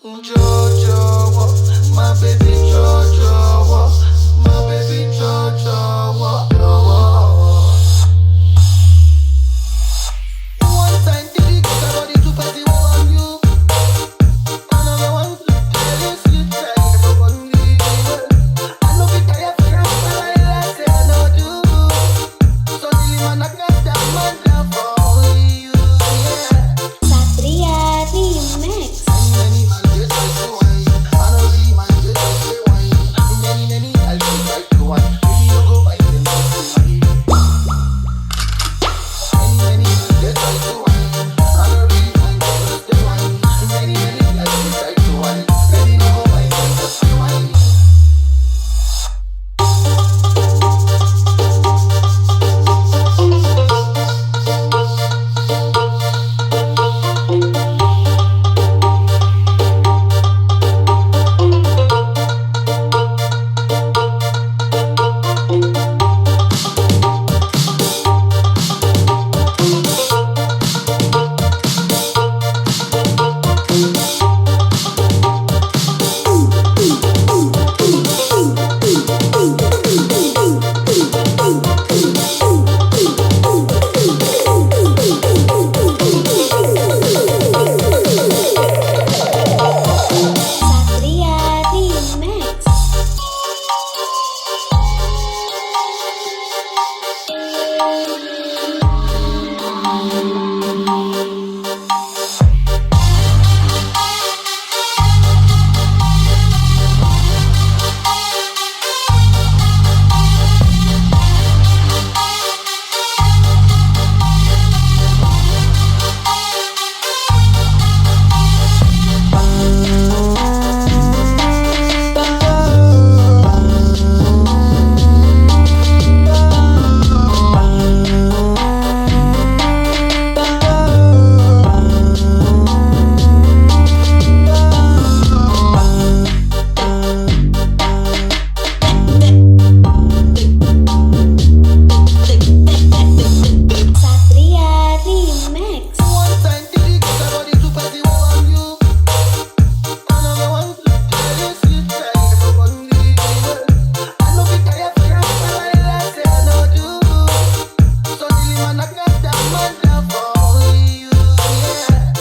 Jojo, my baby Jojo, my baby Jojo. One time did it get body to party on you. Another one to tell you sweet like a one week. I know it I have I say I know do. So the man I got that man down for you, yeah. Satria Remix. Many man just like to wine. I know the man just like to wine. Many I'll be like to wine. Baby you go buy them just to wine. Many man just like to wine. I know the man just like to wine. Many I'll be like to wine. Baby you go buy them just to wine. Satria Remix. Satria Remix. One time did it get body to party on you. Another one to tell you sweet like a one week. I know it I have say I know do. So the man I got that man down for you, yeah.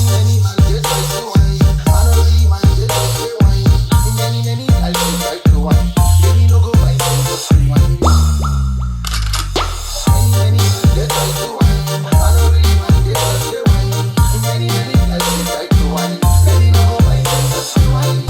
Many man just like to wine. I know the man just like to wine. Many I'll be like to wine. Baby no go buy them just to wine. Many just like to wine. I know the man just like to wine. Many I'll be like to wine. Baby no go buy them just to wine.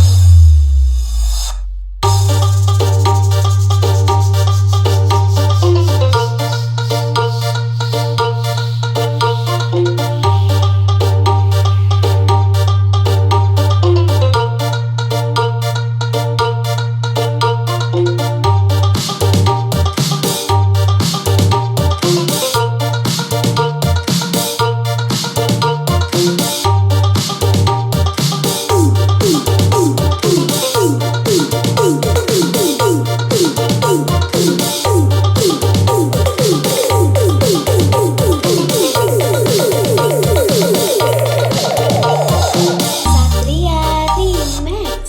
Satria Remix.